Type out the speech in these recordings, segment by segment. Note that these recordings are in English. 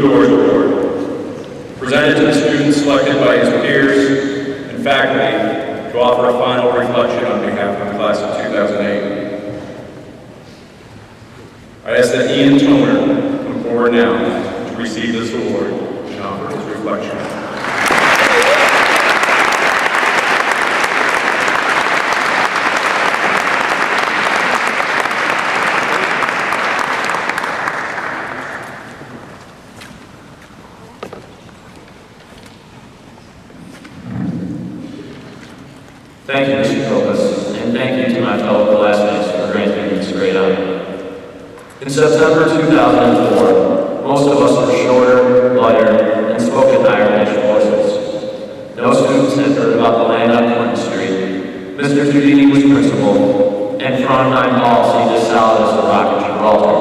Doors Award, presented to the student selected by his peers and faculty to offer a final reflection on behalf of the class of 2008. I ask that Ian Toner come forward now to receive this award and offer his reflection. Thank you, Mr. Kopas, and thank you to my fellow classmates for granting me this great honor. In September 2004, most of us were shorter, lighter, and spoke in higher-pitched voices. No students had heard about the land on Clinton Street. Mr. Giudini was principal, and Frauenheim Hall seemed as solid as the Rock of Gibraltar.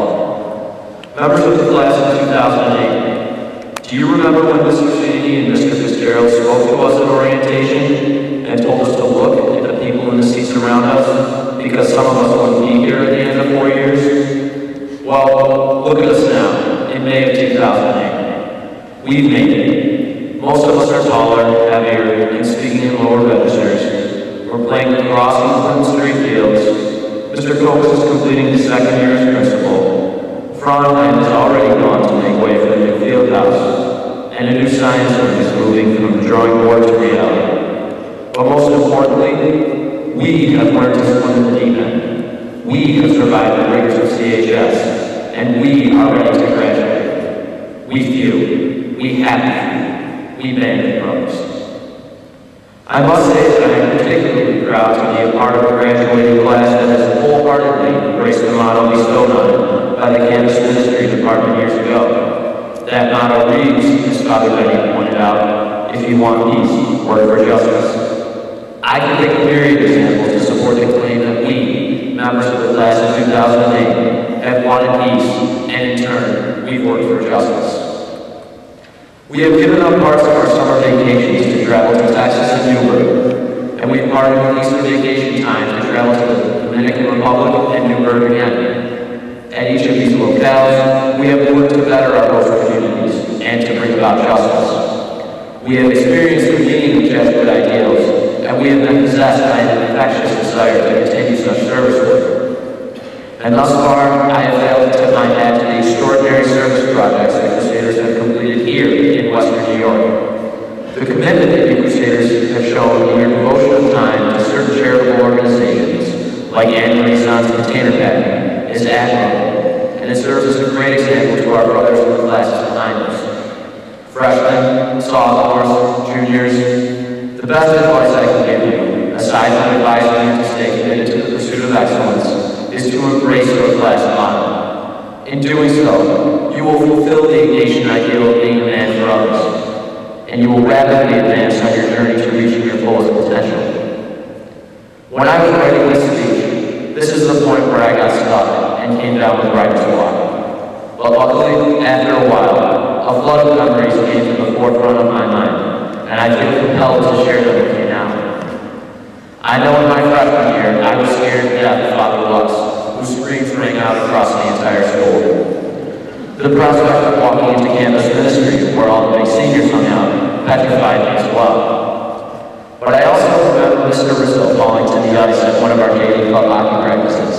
Members of the class of 2008, do you remember when Mr. Giudini and Mr. Fitzgerald spoke to us at orientation and told us to look at the people in the seats around us because some of us wouldn't be here at the end of 4 years? Well, look at us now, in May of 2008. We've made it. Most of us are taller, heavier, and speaking in lower registers. We're playing lacrosse on Clinton Street fields. Mr. Kopas is completing his second year as principal. Frauenheim has already gone to make way for the new field house, and a new science room is moving from the drawing board to reality. But most importantly, we have learned to swim in the deep end. We have survived the rigors of CHS, and we are ready to graduate. We feel, we have, we band of brothers. I must say that I am particularly proud to be a part of a graduating class that has wholeheartedly embraced the motto bestowed on it by the Campus Ministry Department years ago. That motto reads, as Father Benny pointed out, if you want peace, work for justice. I can take a myriad of examples to support the claim that we, members of the class of 2008, have wanted peace, and in turn, we've worked for justice. We have given up parts of our summer vacations to travel to Texas and Newburgh, and we've parted with Easter vacation time to travel to the Dominican Republic and Newburgh again. At each of these locales, we have worked to better our local communities and to bring about justice. We have experienced the meaning of Jesuit ideals, and we have been possessed by an infectious desire to continue such service work. And thus far, I have failed to tip my hat to the extraordinary service projects that Crusaders have completed here in Western New York. The commitment that you Crusaders have shown in your devotion of time to certain charitable organizations, like Anne Renaissance Container Packing, is admirable, and it serves as a great example to our brothers in the classes behind us. Freshmen, sophomores, juniors, the best advice I can give you, aside from advising you to stay committed to the pursuit of excellence, is to embrace your class of honor. In doing so, you will fulfill the Ignatian ideal of being a man for others, and you will rapidly advance on your journey to reaching your fullest potential. When I was writing this speech, this is the point where I got stuck and came down with writer's block. But luckily, after a while, a flood of memories came to the forefront of my mind, and I feel compelled to share them with you now. I know in my freshman year, I was scared to death of Father Lux, whose screams rang out across the entire school. The prospect of walking into campus ministry, where all the big seniors hung out, petrified me as well. But I also remember Mr. Rizzo falling to the ice at one of our daily club hockey practices.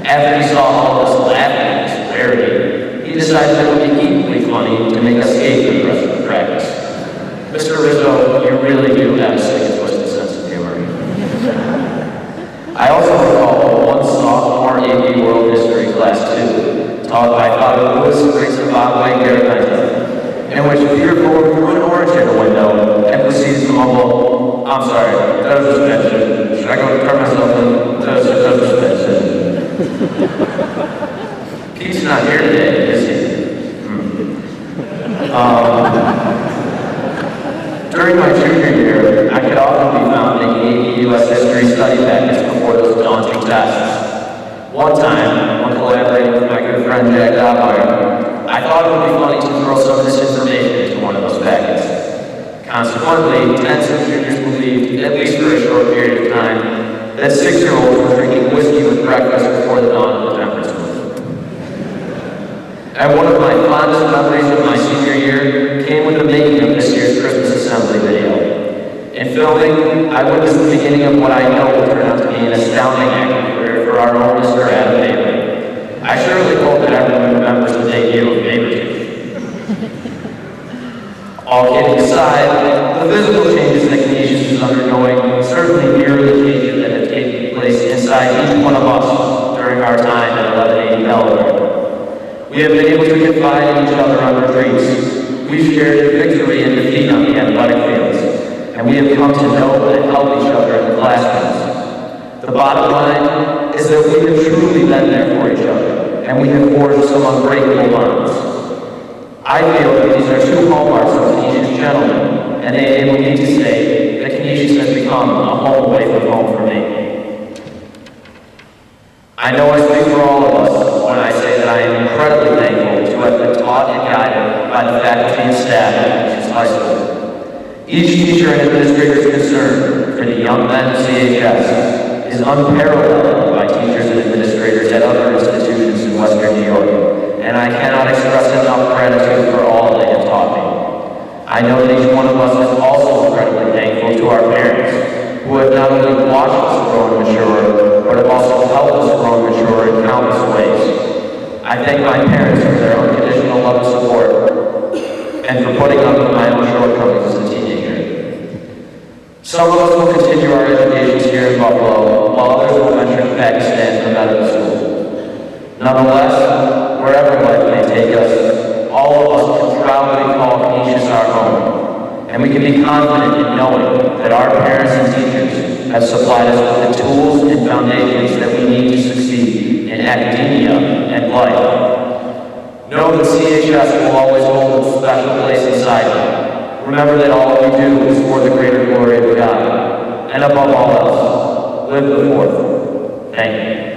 After he saw all of us laughing at his severity, he decided it would be equally funny to make us skate for the rest of the practice. Mr. Rizzo, you really do have a sick and twisted sense of humor. I also recall one sophomore AP World History class too, taught by Father Louis Zimbabwe Garaventa, in which Peter Ford threw an orange in the window and proceeded to mumble, "I'm sorry, that was suspension. Should I go turn myself in? That was suspension." Pete's not here today, is he? During my junior year, I could often be found taking AP U.S. History study packets before those daunting tests. One time, when collaborating with my good friend Jack Dobweier, I thought it would be funny to throw some misinformation into one of those packets. Consequently, tens of juniors believed, at least for a short period of time, that 6-year-olds were drinking whiskey with breakfast before the dawn of the temperance movement. And one of my fondest memories of my filming, I witnessed the beginning of what I know will turn out to be an astounding acting career for our own Mr. Adam Bailey. I surely hope that everyone remembers the debut of Neighbortooth. All kidding aside, the physical changes that Canisius is undergoing certainly mirror the changes that have taken place inside each one of us during our time at 1180 Delaware. We have been able to confide in each other on retreats. We've shared victory and defeat on the athletic fields, and we have come to know and help each other in the classrooms. The bottom line is that we have truly been there for each other, and we have forged some unbreakable bonds. I feel that these are two hallmarks of Canisius gentlemen, and they enable me to say that Canisius has become a home away from home for me. I know I speak for all of us when I say that I am incredibly thankful to have been taught and guided by the faculty and staff at Canisius High School. Each teacher and administrator's concern for the young men of CHS is unparalleled by teachers and administrators at other institutions in Western New York, and I cannot express enough gratitude for all they have taught me. I know that each one of us is also incredibly thankful to our parents, who have not only watched us grow and mature, but have also helped us grow and mature in countless ways. I thank my parents for their unconditional love and support, and for putting up with my own shortcomings as a teenager. Some of us will continue our educations here in Buffalo, while others will venture to Pakistan for medical school. Nonetheless, wherever life may take us, all of us can proudly call Canisius our home, and we can be confident in knowing that our parents and teachers have supplied us with the tools and foundations that we need to succeed in academia and life. Know that CHS will always hold a special place inside you. Remember that all we do is for the greater glory of God, and above all else, live the fourth. Thank you.